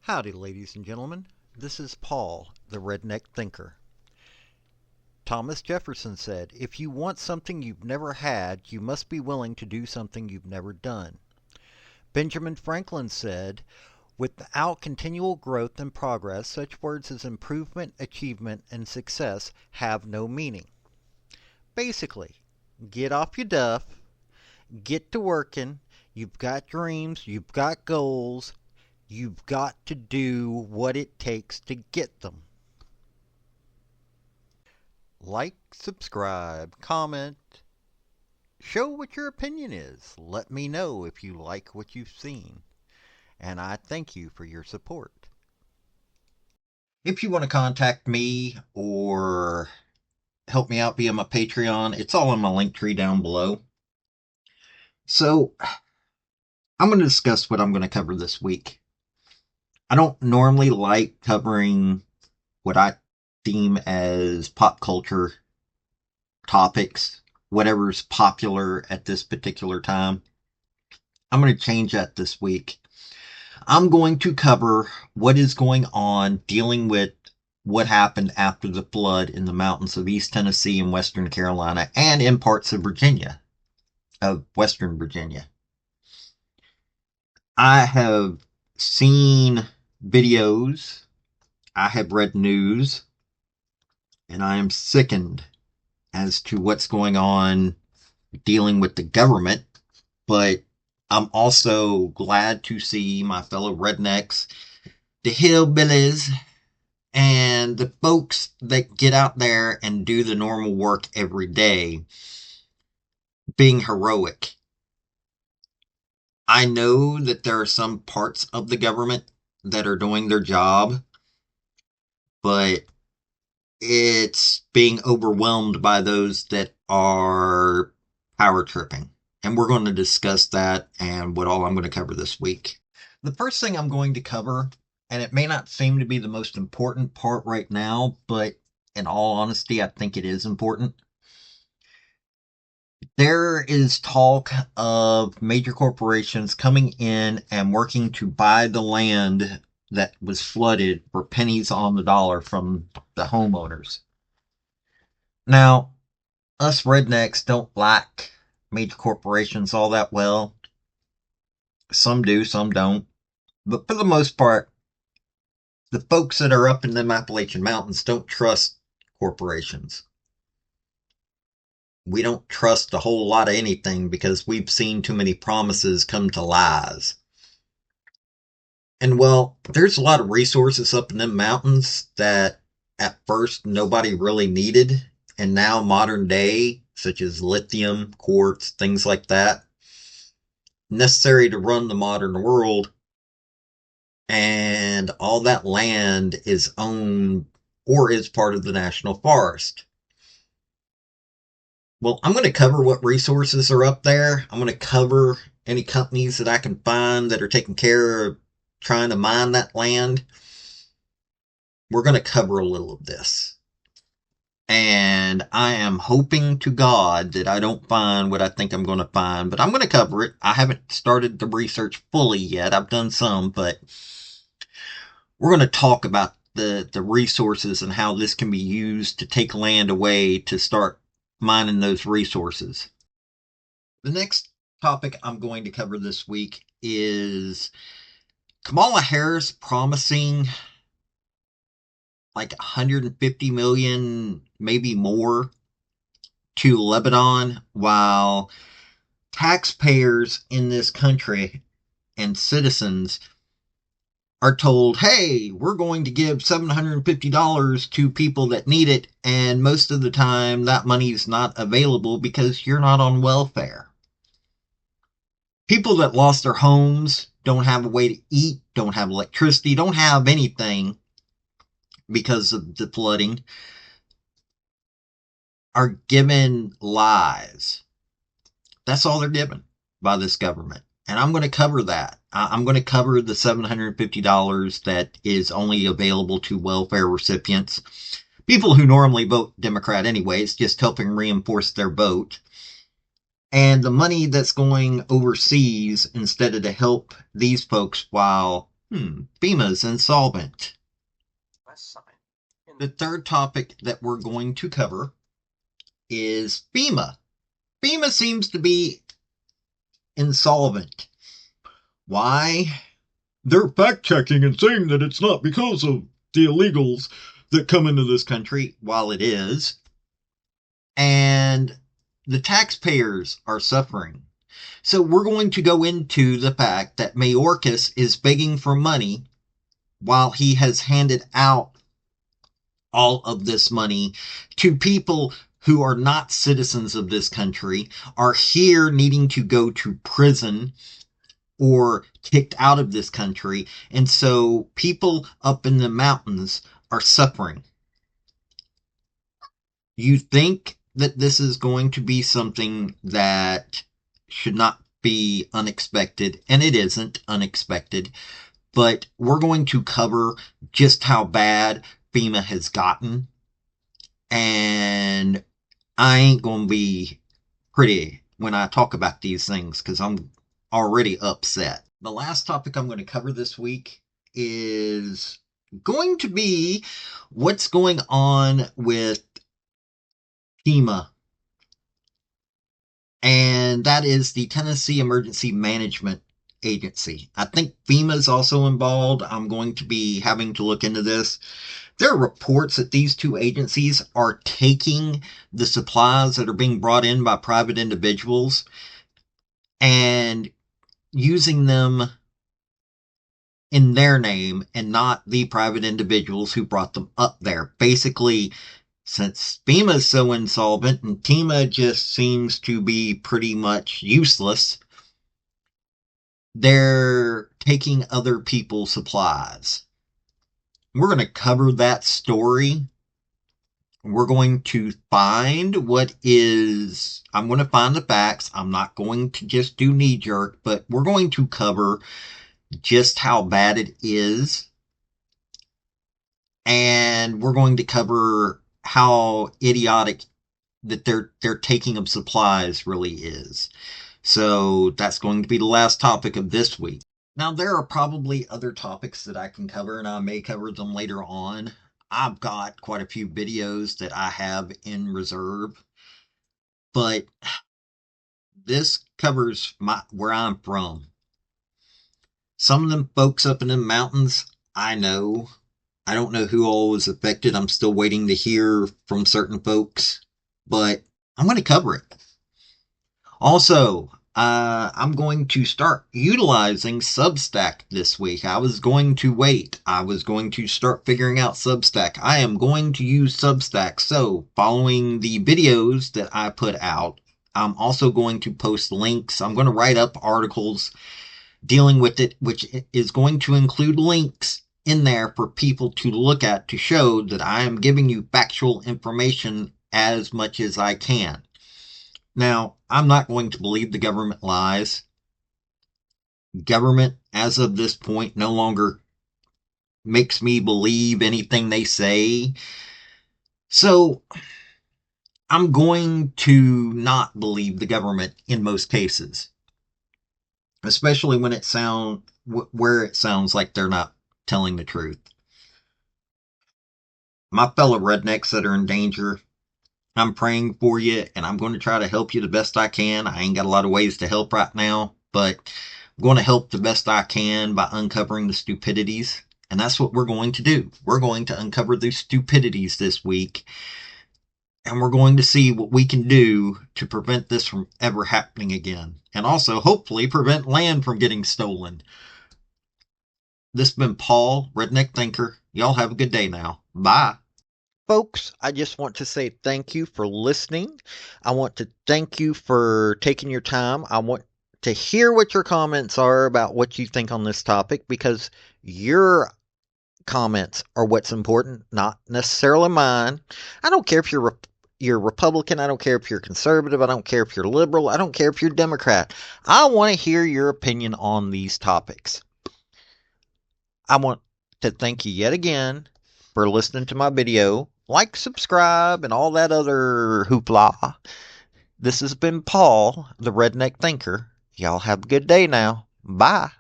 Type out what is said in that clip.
Howdy, ladies and gentlemen. This is Paul, the Redneck Thinker. Thomas Jefferson said, "If you want something you've never had, you must be willing to do something you've never done." Benjamin Franklin said, "Without continual growth and progress, such words as improvement, achievement, and success have no meaning." Basically, get off your duff, get to working, you've got dreams, you've got goals, you've got to do what it takes to get them. Like, subscribe, comment, show what your opinion is. Let me know if you like what you've seen. And I thank you for your support. If you want to contact me or help me out via my Patreon, it's all in my link tree down below. So, I'm going to discuss what I'm going to cover this week. I don't normally like covering what I deem as pop culture topics, whatever's popular at this particular time. I'm going to change that this week. I'm going to cover what is going on dealing with what happened after the flood in the mountains of East Tennessee and Western Carolina and in parts of Virginia, of Western Virginia. I have seen videos, I have read news, and I am sickened as to what's going on dealing with the government, but I'm also glad to see my fellow rednecks, the hillbillies, and the folks that get out there and do the normal work every day being heroic. I know that there are some parts of the government that are doing their job, but it's being overwhelmed by those that are power tripping. And we're going to discuss that and what all I'm going to cover this week. The first thing I'm going to cover, and it may not seem to be the most important part right now, but in all honesty, I think it is important. There is talk of major corporations coming in and working to buy the land that was flooded for pennies on the dollar from the homeowners. Now, us rednecks don't like major corporations all that well. Some do, some don't. But for the most part, the folks that are up in them Appalachian mountains don't trust corporations. We don't trust a whole lot of anything because we've seen too many promises come to lies. And well, there's a lot of resources up in them mountains that at first nobody really needed, and now modern day, such as lithium, quartz, things like that, necessary to run the modern world, and all that land is owned or is part of the national forest. Well, I'm going to cover what resources are up there. I'm going to cover any companies that I can find that are taking care of trying to mine that land. We're going to cover a little of this. And I am hoping to God that I don't find what I think I'm going to find, but I'm going to cover it. I haven't started the research fully yet. I've done some, but we're going to talk about the resources and how this can be used to take land away to start mining those resources. The next topic I'm going to cover this week is Kamala Harris promising like 150 million, maybe more, to Lebanon, while taxpayers in this country and citizens are told, hey, we're going to give $750 to people that need it, and most of the time that money is not available because you're not on welfare. People that lost their homes, don't have a way to eat, don't have electricity, don't have anything because of the flooding, are given lies. That's all they're given by this government. And I'm going to cover that. I'm going to cover the $750 that is only available to welfare recipients. People who normally vote Democrat anyways, just helping reinforce their vote. And the money that's going overseas instead of to help these folks while FEMA's insolvent. The third topic that we're going to cover is FEMA. FEMA seems to be insolvent. Why? They're fact checking and saying that it's not because of the illegals that come into this country, while it is. And the taxpayers are suffering. So we're going to go into the fact that Mayorkas is begging for money while he has handed out all of this money to people who are not citizens of this country, are here needing to go to prison or kicked out of this country. And so people up in the mountains are suffering. You think that this is going to be something that should not be unexpected, and it isn't unexpected, but we're going to cover just how bad FEMA has gotten, and I ain't going to be pretty when I talk about these things because I'm already upset. The last topic I'm going to cover this week is going to be what's going on with FEMA, and that is the Tennessee Emergency Management Agency. I think FEMA is also involved. I'm going to be having to look into this. There are reports that these two agencies are taking the supplies that are being brought in by private individuals and using them in their name and not the private individuals who brought them up there. Basically, since FEMA is so insolvent and TEMA just seems to be pretty much useless, they're taking other people's supplies. We're going to cover that story. We're going to find I'm going to find the facts. I'm not going to just do knee jerk, but we're going to cover just how bad it is. And we're going to cover how idiotic that their taking of supplies really is. So that's going to be the last topic of this week. Now, there are probably other topics that I can cover, and I may cover them later on. I've got quite a few videos that I have in reserve, but this covers where I'm from. Some of them folks up in the mountains, I know. I don't know who all was affected. I'm still waiting to hear from certain folks, but I'm going to cover it. Also, I'm going to start utilizing Substack this week. I was going to wait. I was going to start figuring out Substack. I am going to use Substack. So, following the videos that I put out, I'm also going to post links. I'm going to write up articles dealing with it, which is going to include links in there for people to look at to show that I am giving you factual information as much as I can. Now, I'm not going to believe the government lies. Government, as of this point, no longer makes me believe anything they say. So, I'm going to not believe the government in most cases. Especially when where it sounds like they're not telling the truth. My fellow rednecks that are in danger, I'm praying for you, and I'm going to try to help you the best I can. I ain't got a lot of ways to help right now, but I'm going to help the best I can by uncovering the stupidities. And that's what we're going to do. We're going to uncover these stupidities this week, and we're going to see what we can do to prevent this from ever happening again. And also, hopefully, prevent land from getting stolen. This has been Paul, Redneck Thinker. Y'all have a good day now. Bye. Folks, I just want to say thank you for listening. I want to thank you for taking your time. I want to hear what your comments are about what you think on this topic, because your comments are what's important, not necessarily mine. I don't care if you're Republican. I don't care if you're conservative. I don't care if you're liberal. I don't care if you're Democrat. I want to hear your opinion on these topics. I want to thank you yet again for listening to my video. Like, subscribe, and all that other hoopla. This has been Paul, the Redneck Thinker. Y'all have a good day now. Bye.